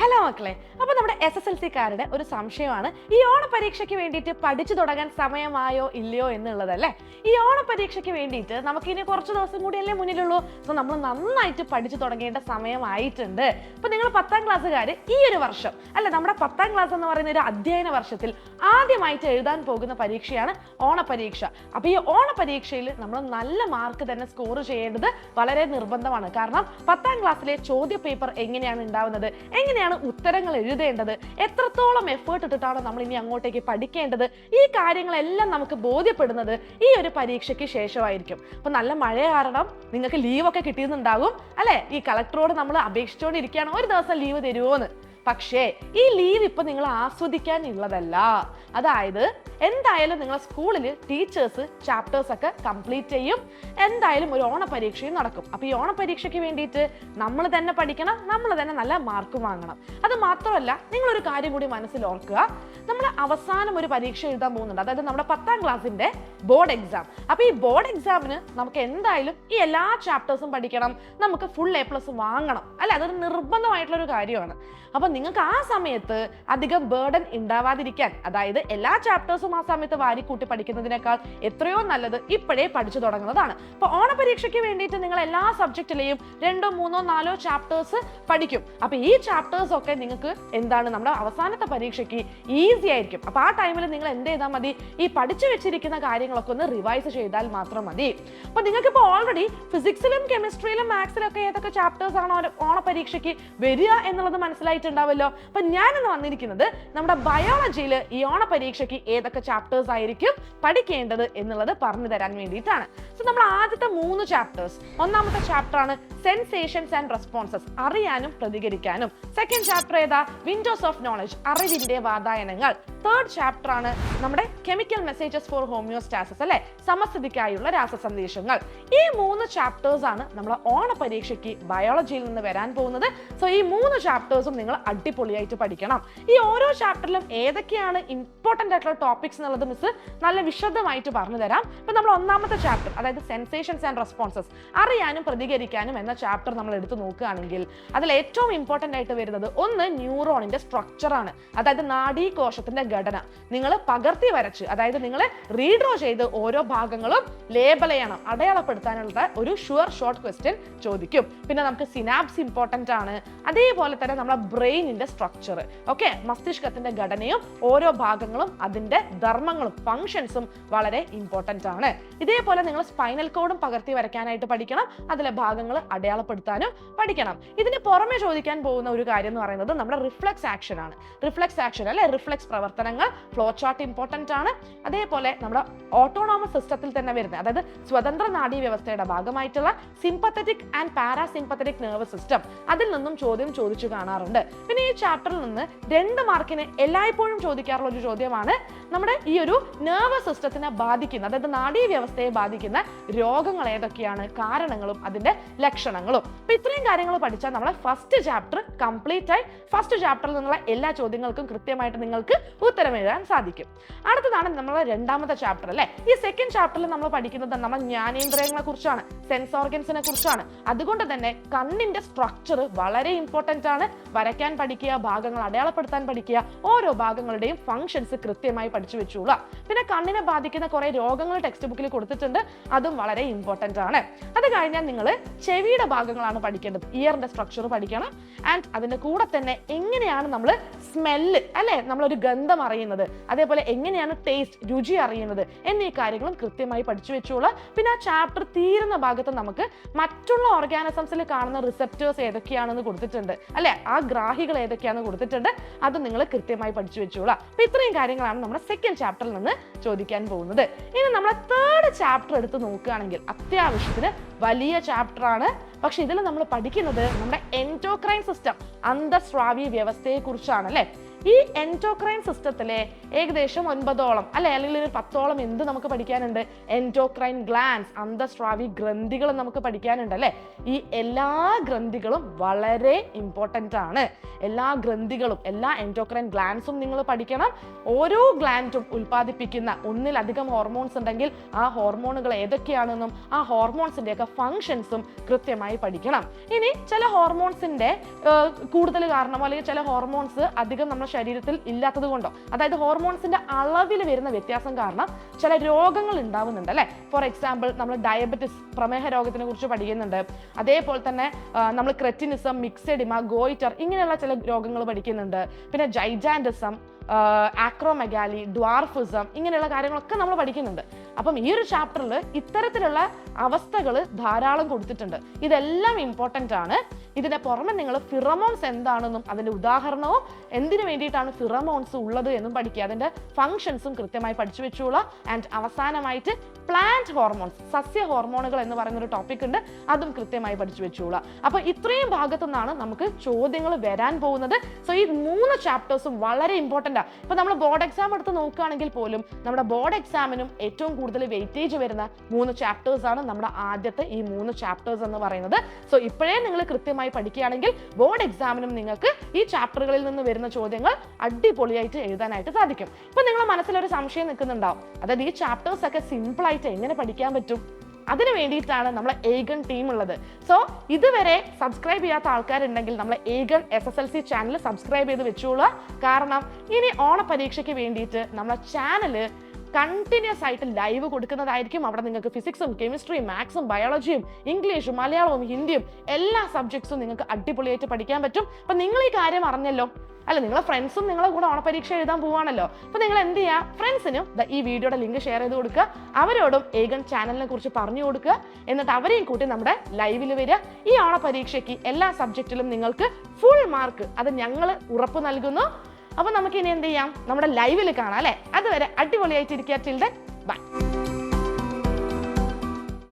Hello മക്കളെ, അപ്പൊ നമ്മുടെ SSLC-കാരുടെ ഒരു സംശയമാണ് ഈ ഓണപരീക്ഷയ്ക്ക് വേണ്ടിയിട്ട് പഠിച്ചു തുടങ്ങാൻ സമയമായോ ഇല്ലയോ എന്നുള്ളതല്ലേ. ഈ ഓണപരീക്ഷയ്ക്ക് വേണ്ടിയിട്ട് നമുക്ക് ഇനി കുറച്ച് ദിവസം കൂടിയല്ലേ മുന്നിലുള്ളൂ. സോ നമ്മൾ നന്നായിട്ട് പഠിച്ചു തുടങ്ങേണ്ട സമയമായിട്ടുണ്ട്. അപ്പൊ നിങ്ങൾ 10ാം ക്ലാസ്സുകാർ ഈ ഒരു വർഷം അല്ല, നമ്മുടെ 10ാം ക്ലാസ് എന്ന് പറയുന്ന ഒരു അധ്യയന വർഷത്തിൽ ആദ്യമായിട്ട് എഴുതാൻ പോകുന്ന പരീക്ഷയാണ് ഓണപരീക്ഷ. അപ്പൊ ഈ ഓണപരീക്ഷയിൽ നമ്മൾ നല്ല മാർക്ക് തന്നെ സ്കോർ ചെയ്യേണ്ടത് വളരെ നിർബന്ധമാണ്. കാരണം 10ാം ക്ലാസ്സിലെ ചോദ്യ പേപ്പർ എങ്ങനെയാണ് ഉണ്ടാവുന്നത്, എങ്ങനെയാണ് ഉത്തരങ്ങൾ എഴുതേണ്ടത്, എത്രത്തോളം എഫേർട്ട് ഇട്ടിട്ടാണ് നമ്മൾ ഇനി അങ്ങോട്ടേക്ക് പഠിക്കേണ്ടത്, ഈ കാര്യങ്ങളെല്ലാം നമുക്ക് ബോധ്യപ്പെടുന്നത് ഈ ഒരു പരീക്ഷയ്ക്ക് ശേഷമായിരിക്കും. അപ്പൊ നല്ല മഴ കാരണം നിങ്ങൾക്ക് ലീവൊക്കെ കിട്ടിയിട്ടുണ്ടാകും അല്ലെ. ഈ കളക്ടറോട് നമ്മൾ അപേക്ഷിച്ചുകൊണ്ടിരിക്കുകയാണ് ഒരു ദിവസം ലീവ് തരുമോന്ന്. പക്ഷേ ഈ ലീവ് ഇപ്പൊ നിങ്ങൾ ആസ്വദിക്കാനുള്ളതല്ല. അതായത് എന്തായാലും നിങ്ങളെ സ്കൂളിൽ ടീച്ചേഴ്സ് ചാപ്റ്റേഴ്സ് ഒക്കെ കംപ്ലീറ്റ് ചെയ്യും. എന്തായാലും ഒരു ഓണപരീക്ഷയും നടക്കും. അപ്പൊ ഈ ഓണപരീക്ഷയ്ക്ക് വേണ്ടിയിട്ട് നമ്മൾ തന്നെ പഠിക്കണം, നമ്മൾ തന്നെ നല്ല മാർക്ക് വാങ്ങണം. അത് മാത്രമല്ല, നിങ്ങളൊരു കാര്യം കൂടി മനസ്സിൽ ഓർക്കുക, നമ്മൾ അവസാനം ഒരു പരീക്ഷ എഴുതാൻ പോകുന്നുണ്ട്. അതായത് നമ്മുടെ 10ാം ക്ലാസ്സിന്റെ ബോർഡ് എക്സാം. അപ്പൊ ഈ ബോർഡ് എക്സാമിന് നമുക്ക് എന്തായാലും ഈ എല്ലാ ചാപ്റ്റേഴ്സും പഠിക്കണം, നമുക്ക് ഫുൾ A+ വാങ്ങണം അല്ലെ. അതൊരു നിർബന്ധമായിട്ടുള്ള ഒരു കാര്യമാണ്. അപ്പൊ നിങ്ങൾക്ക് ആ സമയത്ത് അധികം ബേർഡൻ ഉണ്ടാവാതിരിക്കാൻ, അതായത് എല്ലാ ചാപ്റ്റേഴ്സും ആ സമയത്ത് വാരിക്കൂട്ടി പഠിക്കുന്നതിനേക്കാൾ എത്രയോ നല്ലത് ഇപ്പോഴേ പഠിച്ചു തുടങ്ങുന്നതാണ്. അപ്പൊ ഓണപരീക്ഷയ്ക്ക് വേണ്ടിയിട്ട് നിങ്ങൾ എല്ലാ സബ്ജക്റ്റിലെയും 2, 3, 4 ചാപ്റ്റേഴ്സ് പഠിക്കും. അപ്പൊ ഈ ചാപ്റ്റേഴ്സ് ഒക്കെ നിങ്ങൾക്ക് എന്താണ് നമ്മുടെ അവസാനത്തെ പരീക്ഷയ്ക്ക് ഈസി ആയിരിക്കും. അപ്പൊ ആ ടൈമിൽ നിങ്ങൾ എന്ത് ചെയ്താൽ മതി, ഈ പഠിച്ചു വെച്ചിരിക്കുന്ന കാര്യങ്ങളൊക്കെ ഒന്ന് റിവൈസ് ചെയ്താൽ മാത്രം മതി. അപ്പൊ നിങ്ങൾക്ക് ഇപ്പോൾ ഓൾറെഡി ഫിസിക്സിലും കെമിസ്ട്രിയിലും മാത്സിലും ഒക്കെ ഏതൊക്കെ ചാപ്റ്റേഴ്സ് ആണ് ഓണപരീക്ഷയ്ക്ക് വരിക എന്നുള്ളത് മനസ്സിലായിട്ടുണ്ടാവല്ലോ. അപ്പൊ ഞാനിന്ന് വന്നിരിക്കുന്നത് നമ്മുടെ ബയോളജിയിൽ ഈ ഓണപരീക്ഷയ്ക്ക് ഏതൊക്കെ ചാപ്റ്റേഴ്സ് ആയിരിക്കും പഠിക്കേണ്ടത് എന്നുള്ളത് പറഞ്ഞു തരാൻ വേണ്ടിയിട്ടാണ്. സോ നമ്മൾ ആദ്യത്തെ 3 ചാപ്റ്റേഴ്സ്, ഒന്നാമത്തെ ചാപ്റ്റർ ആണ് സെൻസേഷൻസ് ആൻഡ് റെസ്പോൺസസ്, അറിയാനും പ്രതികരിക്കാനും. സെക്കൻഡ് ചാപ്റ്റർ ഏതാ, വിൻഡോസ് ഓഫ് നോളജ്, അറിവിന്റെ വാതായനങ്ങൾ. തേർഡ് ചാപ്റ്റർ ആണ് നമ്മുടെ കെമിക്കൽ മെസ്സേജസ് ഫോർ ഹോമിയോസ്റ്റാസിസ് അല്ലെ, സമസ്ഥിതിക്കായുള്ള രാസസന്ദേശങ്ങൾ. ഈ 3 ചാപ്റ്റേഴ്സ് ആണ് നമ്മൾ ഓണപരീക്ഷയ്ക്ക് ബയോളജിയിൽ നിന്ന് വരാൻ പോകുന്നത്. സോ ഈ 3 ചാപ്റ്റേഴ്സും നിങ്ങൾ അടിപൊളിയായിട്ട് പഠിക്കണം. ഈ ഓരോ ചാപ്റ്ററിലും ഏതൊക്കെയാണ് ഇമ്പോർട്ടന്റ് ആയിട്ടുള്ള ടോപ്പിക്സ് എന്നുള്ളത് മിസ് നല്ല വിശദമായിട്ട് പറഞ്ഞു തരാം. ഇപ്പൊ നമ്മൾ ഒന്നാമത്തെ ചാപ്റ്റർ, അതായത് സെൻസേഷൻസ് ആൻഡ് റെസ്പോൺസസ്, അറിയാനും പ്രതികരിക്കാനും എന്ന ചാപ്റ്റർ നമ്മൾ എടുത്തു നോക്കുകയാണെങ്കിൽ അതിൽ ഏറ്റവും ഇമ്പോർട്ടന്റ് ആയിട്ട് വരുന്നത് ഒന്ന് ന്യൂറോണിന്റെ സ്ട്രക്ചർ ആണ്. അതായത് നാഡീകോശത്തിന്റെ ഘടന നിങ്ങൾ പകർത്തി വരച്ച്, അതായത് നിങ്ങൾ റീഡ്രോ ചെയ്ത് ഓരോ ഭാഗങ്ങളും ലേബൽ ചെയ്യണം, അടയാളപ്പെടുത്താനുള്ള ഒരു ഷുവർ ഷോർട്ട് ക്വസ്റ്റ്യൻ ചോദിക്കും. പിന്നെ നമുക്ക് സിനാപ്സ് ഇമ്പോർട്ടന്റ് ആണ്. അതേപോലെ തന്നെ നമ്മുടെ ബ്രെയിനിന്റെ സ്ട്രക്ചർ, ഓക്കെ, മസ്തിഷ്കത്തിന്റെ ഘടനയും ഓരോ ഭാഗങ്ങളും അതിന്റെ ധർമ്മങ്ങളും ഫങ്ഷൻസും വളരെ ഇമ്പോർട്ടന്റ് ആണ്. ഇതേപോലെ നിങ്ങൾ സ്പൈനൽ കോഡും പകർത്തി വരയ്ക്കാനായിട്ട് പഠിക്കണം, അതിലെ ഭാഗങ്ങൾ അടയാളപ്പെടുത്താനും പഠിക്കണം. ഇതിന് പുറമെ ചോദിക്കാൻ പോകുന്ന ഒരു കാര്യം എന്ന് പറയുന്നത് നമ്മുടെ റിഫ്ലെക്സ് ആക്ഷൻ ആണ്. റിഫ്ലെക്സ് ആക്ഷൻ അല്ലെ, റിഫ്ലെക്സ് പ്രവർത്തനങ്ങൾ, ഫ്ലോ ചാർട്ട് ഇമ്പോർട്ടന്റ് ആണ്. അതേപോലെ നമ്മുടെ ഓട്ടോണോമസ് സിസ്റ്റത്തിൽ തന്നെ വരുന്നത്, അതായത് സ്വതന്ത്ര നാഡീ വ്യവസ്ഥയുടെ ഭാഗമായിട്ടുള്ള sympathetic and parasympathetic nervous system, അതിൽ നിന്നും ചോദ്യം ചോദിച്ചു കാണാറുണ്ട്. പിന്നെ ഈ ചാപ്റ്ററിൽ നിന്ന് 2 മാർക്കിന് എല്ലായ്പ്പോഴും ചോദിക്കാറുള്ള ഒരു ചോദ്യമാണ് നമ്മുടെ ഈ ഒരു നെർവസ് സിസ്റ്റത്തിനെ ബാധിക്കുന്ന, അതായത് നാഡീ വ്യവസ്ഥയെ ബാധിക്കുന്ന രോഗങ്ങൾ ഏതൊക്കെയാണ്, കാരണങ്ങളും അതിന്റെ ലക്ഷണങ്ങളും. അപ്പൊ ഇത്രയും കാര്യങ്ങൾ പഠിച്ചാൽ നമ്മളെ ഫസ്റ്റ് ചാപ്റ്റർ കംപ്ലീറ്റ് ആയി ഫസ്റ്റ് ചാപ്റ്ററിൽ നിന്നുള്ള എല്ലാ ചോദ്യങ്ങൾക്കും കൃത്യമായിട്ട് നിങ്ങൾക്ക് ഉത്തരം എഴുതാൻ സാധിക്കും. അടുത്തതാണ് നമ്മളെ രണ്ടാമത്തെ ചാപ്റ്റർ അല്ലെ. ഈ സെക്കൻഡ് ചാപ്റ്ററിൽ നമ്മൾ പഠിക്കുന്നത് നമ്മുടെ ജ്ഞാനേന്ദ്രിയങ്ങളെ കുറിച്ചാണ്, സെൻസ് ഓർഗൻസിനെ കുറിച്ചാണ്. അതുകൊണ്ട് തന്നെ കണ്ണിന്റെ സ്ട്രക്ചർ വളരെ ഇമ്പോർട്ടന്റ് ആണ്. വരയ്ക്കാൻ പഠിക്കുക, ഭാഗങ്ങൾ അടയാളപ്പെടുത്താൻ പഠിക്കുക, ഓരോ ഭാഗങ്ങളുടെയും ഫങ്ഷൻസ് കൃത്യമായി പഠിച്ചു വെച്ചോളുക. പിന്നെ കണ്ണിനെ ബാധിക്കുന്ന കുറെ രോഗങ്ങൾ ടെക്സ്റ്റ് ബുക്കിൽ കൊടുത്തിട്ടുണ്ട്, അതും വളരെ ഇമ്പോർട്ടന്റ് ആണ്. അത് കഴിഞ്ഞാൽ നിങ്ങൾ ചെവിയുടെ ഭാഗങ്ങളാണ് പഠിക്കേണ്ടത്. ഇയറിന്റെ സ്ട്രക്ചർ പഠിക്കണം. ആൻഡ് അതിന്റെ കൂടെ തന്നെ എങ്ങനെയാണ് നമ്മൾ സ്മെല്ല് അല്ലെ, നമ്മളൊരു ഗന്ധം അറിയുന്നത്, അതേപോലെ എങ്ങനെയാണ് ടേസ്റ്റ്, രുചി അറിയുന്നത് എന്നീ കാര്യങ്ങളും കൃത്യമായി പഠിച്ചു വെച്ചോളുക. പിന്നെ ആ ചാപ്റ്റർ തീരുന്ന ഭാഗത്ത് നമുക്ക് മറ്റുള്ള ഓർഗാനിസംസിൽ കാണുന്ന റിസെപ്റ്റേഴ്സ് ഏതൊക്കെയാണെന്ന് കൊടുത്തിട്ടുണ്ട് അല്ലെ, ആ ഗ്രാഹികൾ ഏതൊക്കെയാണെന്ന് കൊടുത്തിട്ടുണ്ട്, അത് നിങ്ങൾ കൃത്യമായി പഠിച്ചു വെച്ചോളുക. അപ്പൊ ഇത്രയും കാര്യങ്ങളാണ് നമ്മുടെ സെക്കൻഡ് ചാപ്റ്ററിൽ നിന്ന് ചോദിക്കാൻ പോകുന്നത്. ഇനി നമ്മളെ തേർഡ് ചാപ്റ്റർ എടുത്ത് നോക്കുകയാണെങ്കിൽ അത്യാവശ്യത്തിന് വലിയ ചാപ്റ്റർ ആണ്. പക്ഷെ ഇതിൽ നമ്മൾ പഠിക്കുന്നത് നമ്മുടെ എൻഡോക്രൈൻ സിസ്റ്റം, അന്തസ്രാവി വ്യവസ്ഥയെ കുറിച്ചാണ് അല്ലെ. ഈ എൻഡോക്രൈൻ സിസ്റ്റത്തിലെ ഏകദേശം 9ഓളം അല്ലെങ്കിൽ ഒരു 10ഓളം എന്ത് നമുക്ക് പഠിക്കാനുണ്ട്? എൻഡോക്രൈൻ ഗ്ലാൻസ്, അന്തസ്രാവി ഗ്രന്ഥികൾ നമുക്ക് പഠിക്കാനുണ്ട് അല്ലേ? ഈ എല്ലാ ഗ്രന്ഥികളും വളരെ ഇമ്പോർട്ടൻ്റ് ആണ്. എല്ലാ ഗ്രന്ഥികളും എല്ലാ എൻഡോക്രൈൻ ഗ്ലാൻസും നിങ്ങൾ പഠിക്കണം. ഓരോ ഗ്ലാൻഡും ഉൽപ്പാദിപ്പിക്കുന്ന ഒന്നിലധികം ഹോർമോൺസ് ഉണ്ടെങ്കിൽ ആ ഹോർമോണുകൾ ഏതൊക്കെയാണെന്നും ആ ഹോർമോൺസിൻ്റെയൊക്കെ ഫങ്ഷൻസും കൃത്യമായി പഠിക്കണം. ഇനി ചില ഹോർമോൺസിൻ്റെ കൂടുതൽ കാരണമോ അല്ലെങ്കിൽ ചില ഹോർമോൺസ് അധികം നമ്മുടെ ശരീരത്തിൽ ഇല്ലാത്തത് കൊണ്ടോ, അതായത് ഹോർമോൺസിന്റെ അളവിൽ വരുന്ന വ്യത്യാസം കാരണം ചില രോഗങ്ങൾ ഉണ്ടാവുന്നുണ്ട് അല്ലേ? ഫോർ എക്സാമ്പിൾ നമ്മൾ ഡയബറ്റിസ്, പ്രമേഹ രോഗത്തിനെ കുറിച്ച് പഠിക്കുന്നുണ്ട്. അതേപോലെ തന്നെ നമ്മൾ ക്രെറ്റിനിസം, മിക്സെഡിമ, ഗോയിറ്റർ ഇങ്ങനെയുള്ള ചില രോഗങ്ങൾ പഠിക്കുന്നുണ്ട്. പിന്നെ ജൈജാൻഡിസം, ആക്രോമെഗാലി, ഡ്വാർഫിസം ഇങ്ങനെയുള്ള കാര്യങ്ങളൊക്കെ നമ്മൾ പഠിക്കുന്നുണ്ട്. അപ്പം ഈ ഒരു ചാപ്റ്ററിൽ ഇത്തരത്തിലുള്ള അവസ്ഥകൾ ധാരാളം കൊടുത്തിട്ടുണ്ട്. ഇതെല്ലാം ഇമ്പോർട്ടൻ്റ് ആണ്. ഇതിന്റെ പുറമെ നിങ്ങൾ ഫിറമോൺസ് എന്താണെന്നും അതിന്റെ ഉദാഹരണവും എന്തിനു വേണ്ടിയിട്ടാണ് ഫിറമോൺസ് ഉള്ളത് എന്നും പഠിക്കുക. അതിന്റെ ഫങ്ഷൻസും കൃത്യമായി പഠിച്ചു വെച്ചോളൂ. ആൻഡ് അവസാനമായിട്ട് പ്ലാന്റ് ഹോർമോൺസ്, സസ്യ ഹോർമോണുകൾ എന്ന് പറയുന്നൊരു ടോപ്പിക് ഉണ്ട്, അതും കൃത്യമായി പഠിച്ചു വെച്ചോളൂ. അപ്പോൾ ഇത്രയും ഭാഗത്തു നിന്നാണ് നമുക്ക് ചോദ്യങ്ങൾ വരാൻ പോകുന്നത്. സോ ഈ 3 ചാപ്റ്റേഴ്സും വളരെ ഇമ്പോർട്ടൻ്റ് ആണ്. ഇപ്പൊ നമ്മൾ ബോർഡ് എക്സാം എടുത്ത് നോക്കുകയാണെങ്കിൽ പോലും നമ്മുടെ ബോർഡ് എക്സാമിനും ഏറ്റവും കൂടുതൽ വെയിറ്റേജ് വരുന്ന 3 ചാപ്റ്റേഴ്സ് ആണ് നമ്മുടെ ആദ്യത്തെ ഈ 3 ചാപ്റ്റേഴ്സ് എന്ന് പറയുന്നത്. സോ ഇപ്പോഴേ നിങ്ങൾ കൃത്യമായി പഠിക്കുകയാണെങ്കിൽ ബോർഡ് എക്സാമിനും നിങ്ങൾക്ക് ഈ ചാപ്റ്ററുകളിൽ നിന്ന് വരുന്ന ചോദ്യങ്ങൾ അടിപൊളിയായിട്ട് എഴുതാനായിട്ട് സാധിക്കും. ഇപ്പൊ നിങ്ങളുടെ മനസ്സിലൊരു സംശയം നിൽക്കുന്നുണ്ടാവും, അതായത് ഈ ചാപ്റ്റേഴ്സ് ഒക്കെ സിമ്പിൾ ആയിട്ട് എങ്ങനെ പഠിക്കാൻ പറ്റും? അതിന് വേണ്ടിയിട്ടാണ് നമ്മളെ ഏഗൺ ടീം ഉള്ളത്. സോ ഇതുവരെ സബ്സ്ക്രൈബ് ചെയ്യാത്ത ആൾക്കാരുണ്ടെങ്കിൽ നമ്മളെ ഏഗൺ SSLC ചാനൽ സബ്സ്ക്രൈബ് ചെയ്ത് വെച്ചോളൂ. കാരണം ഇനി ഓണപരീക്ഷയ്ക്ക് വേണ്ടിയിട്ട് നമ്മളെ ചാനൽ കണ്ടിന്യൂസ് ആയിട്ട് ലൈവ് കൊടുക്കുന്നതായിരിക്കും. അവിടെ നിങ്ങൾക്ക് ഫിസിക്സും കെമിസ്ട്രിയും മാത്സും ബയോളജിയും ഇംഗ്ലീഷും മലയാളവും ഹിന്ദിയും എല്ലാ സബ്ജക്ട്സും നിങ്ങൾക്ക് അടിപൊളിയായിട്ട് പഠിക്കാൻ പറ്റും. അപ്പം നിങ്ങൾ ഈ കാര്യം അറിഞ്ഞല്ലോ അല്ല, നിങ്ങളെ ഫ്രണ്ട്സും നിങ്ങളെ കൂടെ ഓണപരീക്ഷ എഴുതാൻ പോവാണല്ലോ. അപ്പോൾ നിങ്ങൾ എന്ത് ചെയ്യുക, ഫ്രണ്ട്സിനും ഈ വീഡിയോയുടെ ലിങ്ക് ഷെയർ ചെയ്ത് കൊടുക്കുക, അവരോടും ഏഗൺ ചാനലിനെ കുറിച്ച് പറഞ്ഞു കൊടുക്കുക. എന്നിട്ട് അവരെയും കൂട്ടി നമ്മുടെ ലൈവിൽ വരിക. ഈ ഓണപരീക്ഷയ്ക്ക് എല്ലാ സബ്ജക്റ്റിലും നിങ്ങൾക്ക് ഫുൾ മാർക്ക് അത് ഞങ്ങൾ ഉറപ്പ് നൽകുന്നു. അപ്പോൾ നമുക്ക് ഇനി എന്ത് ചെയ്യാം, നമ്മുടെ ലൈവിൽ കാണാം അല്ലേ? അതുവരെ അടിപൊളിയായിട്ടിരിക്കുക. Till then bye.